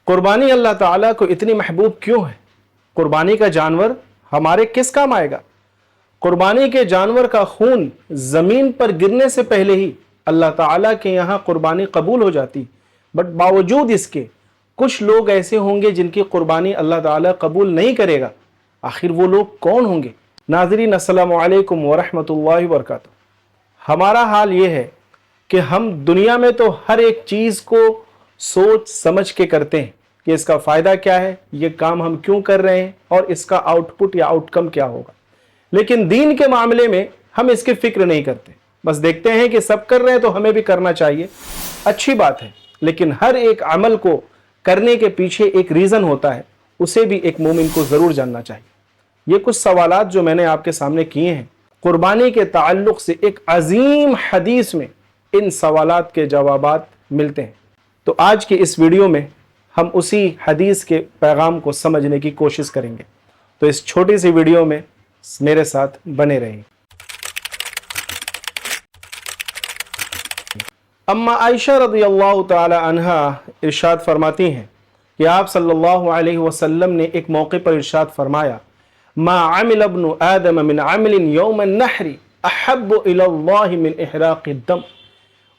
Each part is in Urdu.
قربانی اللہ تعالیٰ کو اتنی محبوب کیوں ہے؟ قربانی کا جانور ہمارے کس کام آئے گا؟ قربانی کے جانور کا خون زمین پر گرنے سے پہلے ہی اللہ تعالیٰ کے یہاں قربانی قبول ہو جاتی، بٹ باوجود اس کے کچھ لوگ ایسے ہوں گے جن کی قربانی اللہ تعالیٰ قبول نہیں کرے گا۔ آخر وہ لوگ کون ہوں گے؟ ناظرین السلام علیکم ورحمۃ اللہ وبرکاتہ۔ ہمارا حال یہ ہے کہ ہم دنیا میں تو ہر ایک چیز کو سوچ سمجھ کے کرتے ہیں کہ اس کا فائدہ کیا ہے، یہ کام ہم کیوں کر رہے ہیں اور اس کا آؤٹ پٹ یا آؤٹ کم کیا ہوگا، لیکن دین کے معاملے میں ہم اس کی فکر نہیں کرتے، بس دیکھتے ہیں کہ سب کر رہے ہیں تو ہمیں بھی کرنا چاہیے۔ اچھی بات ہے، لیکن ہر ایک عمل کو کرنے کے پیچھے ایک ریزن ہوتا ہے، اسے بھی ایک مومن کو ضرور جاننا چاہیے۔ یہ کچھ سوالات جو میں نے آپ کے سامنے کیے ہیں، قربانی کے تعلق سے ایک عظیم حدیث میں ان سوالات کے جوابات ملتے ہیں۔ تو آج کی اس ویڈیو میں ہم اسی حدیث کے پیغام کو سمجھنے کی کوشش کریں گے، تو اس چھوٹی سی ویڈیو میں میرے ساتھ بنے رہیں۔ اما عائشہ رضی اللہ تعالی عنہا ارشاد فرماتی ہیں کہ آپ صلی اللہ علیہ وسلم نے ایک موقع پر ارشاد فرمایا، ما عمل ابن آدم من عمل یوم النحر احب الى اللہ من احراق الدم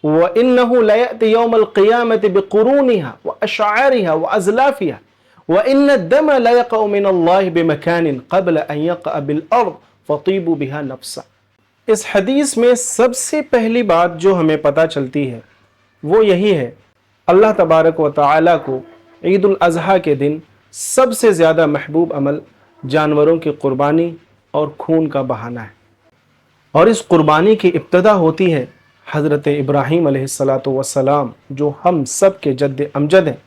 وانه ليأتي يوم القيامة بقرونها واشعارها وازلافها وان الدم لا يقع من الله بمكان قبل ان يقع بالارض فطيبوا بها نفسا۔ اس حدیث میں سب سے پہلی بات جو ہمیں پتہ چلتی ہے وہ یہی ہے، اللہ تبارک و تعالی کو عید الاضحیٰ کے دن سب سے زیادہ محبوب عمل جانوروں کی قربانی اور خون کا بہانا ہے، اور اس قربانی کی ابتدا ہوتی ہے حضرت ابراہیم علیہ السلام جو ہم سب کے جد امجد ہیں،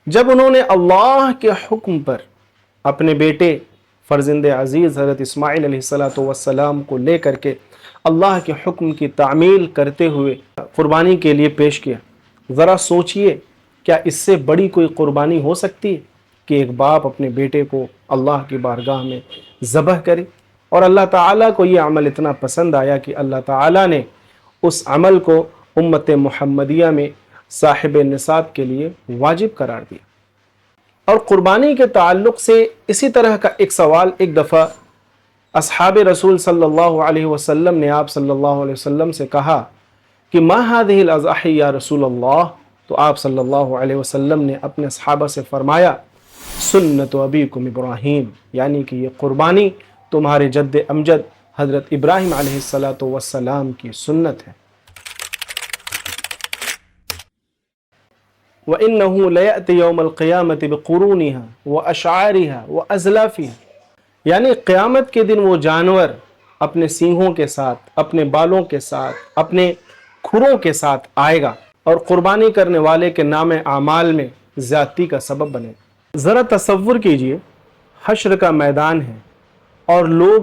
جب انہوں نے اللہ کے حکم پر اپنے بیٹے فرزند عزیز حضرت اسماعیل علیہ السلام کو لے کر کے اللہ کے حکم کی تعمیل کرتے ہوئے قربانی کے لیے پیش کیا۔ ذرا سوچئے، کیا اس سے بڑی کوئی قربانی ہو سکتی ہے کہ ایک باپ اپنے بیٹے کو اللہ کی بارگاہ میں ذبح کرے؟ اور اللہ تعالیٰ کو یہ عمل اتنا پسند آیا کہ اللہ تعالیٰ نے اس عمل کو امت محمدیہ میں صاحب نصاب کے لیے واجب قرار دیا۔ اور قربانی کے تعلق سے اسی طرح کا ایک سوال ایک دفعہ اصحاب رسول صلی اللہ علیہ وسلم نے آپ صلی اللہ علیہ وسلم سے کہا کہ ما هذه الاضحی یا رسول اللہ، تو آپ صلی اللہ علیہ وسلم نے اپنے صحابہ سے فرمایا، سنت ابیکم ابراہیم، یعنی کہ یہ قربانی تمہارے جد امجد حضرت ابراہیم علیہ السلام کی سنت ہے۔ وَإِنَّهُ لَيَأْتِ يَوْمَ الْقِيَامَةِ بِقُرُونِهَا وَأَشْعَارِهَا وَأَزْلَافِهَا، یعنی قیامت کے دن وہ جانور اپنے سینگوں کے ساتھ، اپنے بالوں کے ساتھ، اپنے کھروں کے ساتھ آئے گا اور قربانی کرنے والے کے نام اعمال میں زیادتی کا سبب بنے گا۔ ذرا تصور کیجئے، حشر کا میدان ہے اور لوگ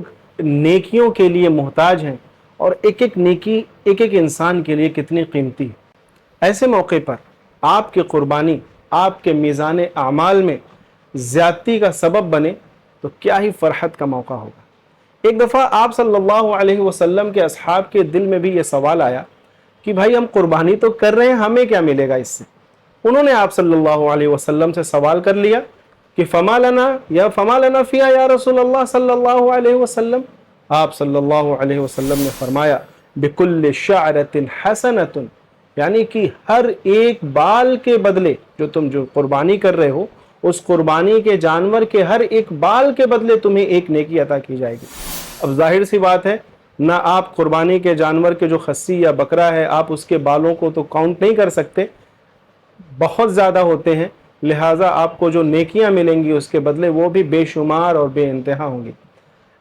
نیکیوں کے لیے محتاج ہیں، اور ایک ایک نیکی ایک ایک انسان کے لیے کتنی قیمتی ہے۔ ایسے موقع پر آپ کی قربانی آپ کے میزان اعمال میں زیادتی کا سبب بنے تو کیا ہی فرحت کا موقع ہوگا۔ ایک دفعہ آپ صلی اللہ علیہ وسلم کے اصحاب کے دل میں بھی یہ سوال آیا کہ بھائی ہم قربانی تو کر رہے ہیں، ہمیں کیا ملے گا اس سے؟ انہوں نے آپ صلی اللہ علیہ وسلم سے سوال کر لیا کہ فما لنا فیہا یا رسول اللہ صلی اللہ علیہ وسلم۔ آپ صلی اللہ علیہ وسلم نے فرمایا، بکل شعرۃ حسنۃ، یعنی کہ ہر ایک بال کے بدلے جو قربانی کر رہے ہو، اس قربانی کے جانور کے ہر ایک بال کے بدلے تمہیں ایک نیکی عطا کی جائے گی۔ اب ظاہر سی بات ہے، نہ آپ قربانی کے جانور کے جو خصی یا بکرا ہے آپ اس کے بالوں کو تو کاؤنٹ نہیں کر سکتے، بہت زیادہ ہوتے ہیں، لہٰذا آپ کو جو نیکیاں ملیں گی اس کے بدلے وہ بھی بے شمار اور بے انتہا ہوں گی۔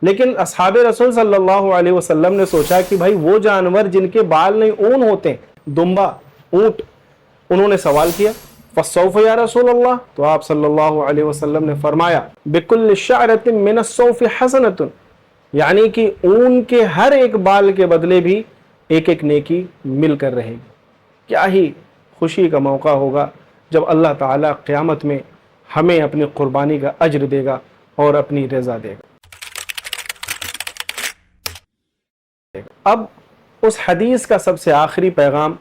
لیکن اصحاب رسول صلی اللہ علیہ وسلم نے سوچا کہ بھائی وہ جانور جن کے بال نہیں اون ہوتے، دمبا، اونٹ، انہوں نے سوال کیا، فالصوف یا رسول اللہ، تو آپ صلی اللہ علیہ وسلم نے فرمایا، بکل شعرۃ من الصوف حسنۃ، یعنی کہ اون کے ہر ایک بال کے بدلے بھی ایک ایک نیکی مل کر رہے گی۔ کیا ہی خوشی کا موقع ہوگا جب اللہ تعالیٰ قیامت میں ہمیں اپنی قربانی کا اجر دے گا اور اپنی رضا دے گا۔ اب اس حدیث کا سب سے آخری پیغام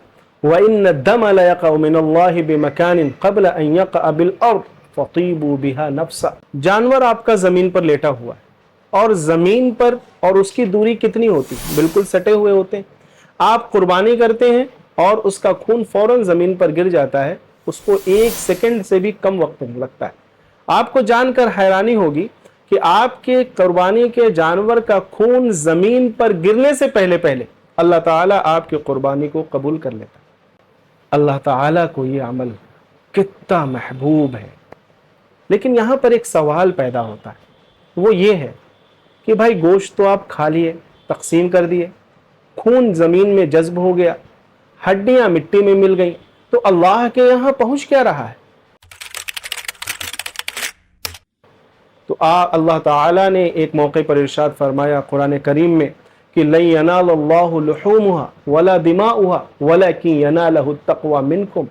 وَإِنَّ الدَّمَ لَيَقَعُ مِنَ اللَّهِ بِمَكَانٍ قَبْلَ أَن يَقَعَ بِالْأَرْضِ فَطِيبُوا بِهَا نَفْسًا۔ جانور آپ کا زمین پر لیٹا ہوا ہے اور زمین پر اور اس کی دوری کتنی ہوتی ہے؟ بالکل سٹے ہوئے ہوتے ہیں۔ آپ قربانی کرتے ہیں اور اس کا خون فوراً زمین پر گر جاتا ہے، اس کو 1 سیکنڈ سے بھی کم وقت لگتا ہے۔ آپ کو جان کر حیرانی ہوگی کہ آپ کے قربانی کے جانور کا خون زمین پر گرنے سے پہلے اللہ تعالیٰ آپ کی قربانی کو قبول کر لیتا ہے۔ اللہ تعالیٰ کو یہ عمل کتنا محبوب ہے۔ لیکن یہاں پر ایک سوال پیدا ہوتا ہے، وہ یہ ہے کہ بھائی گوشت تو آپ کھا لیے، تقسیم کر دیے، خون زمین میں جذب ہو گیا، ہڈیاں مٹی میں مل گئیں، تو اللہ کے یہاں پہنچ کیا رہا ہے؟ تو اللہ تعالیٰ نے ایک موقع پر ارشاد فرمایا قرآن کریم میں کہ لَن يَنَالَ اللَّهُ لُحُومُهَا وَلَا دِمَاؤُهَا وَلَكِنْ يَنَالَهُ التَّقْوَى مِنْكُمْ۔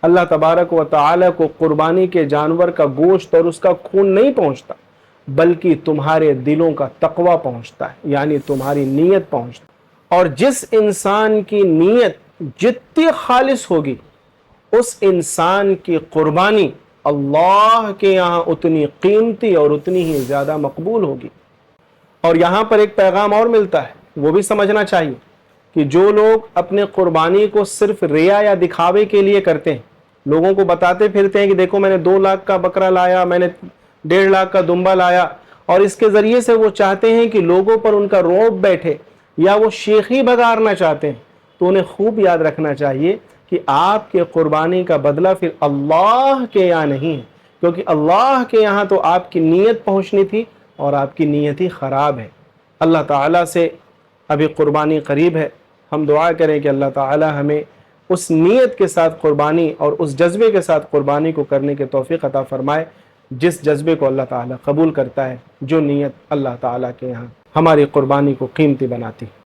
اللہ تبارک و تعالیٰ کو قربانی کے جانور کا گوشت اور اس کا خون نہیں پہنچتا، بلکہ تمہارے دلوں کا تقوی پہنچتا ہے، یعنی تمہاری نیت پہنچتا ہے۔ اور جس انسان کی نیت جتنی خالص ہوگی، اس انسان کی قربانی اللہ کے یہاں اتنی قیمتی اور اتنی ہی زیادہ مقبول ہوگی۔ اور یہاں پر ایک پیغام اور ملتا ہے، وہ بھی سمجھنا چاہیے کہ جو لوگ اپنے قربانی کو صرف ریا یا دکھاوے کے لیے کرتے ہیں، لوگوں کو بتاتے پھرتے ہیں کہ دیکھو میں نے 2 لاکھ کا بکرا لایا، میں نے 1.5 لاکھ کا دمبا لایا، اور اس کے ذریعے سے وہ چاہتے ہیں کہ لوگوں پر ان کا رعب بیٹھے یا وہ شیخی بگارنا چاہتے ہیں، تو انہیں خوب یاد رکھنا چاہیے کہ آپ کے قربانی کا بدلہ پھر اللہ کے یہاں نہیں ہے، کیونکہ اللہ کے یہاں تو آپ کی نیت پہنچنی تھی اور آپ کی نیت ہی خراب ہے۔ اللہ تعالیٰ سے ابھی قربانی قریب ہے، ہم دعا کریں کہ اللہ تعالیٰ ہمیں اس نیت کے ساتھ قربانی اور اس جذبے کے ساتھ قربانی کو کرنے کے توفیق عطا فرمائے، جس جذبے کو اللہ تعالیٰ قبول کرتا ہے، جو نیت اللہ تعالیٰ کے یہاں ہماری قربانی کو قیمتی بناتی ہے۔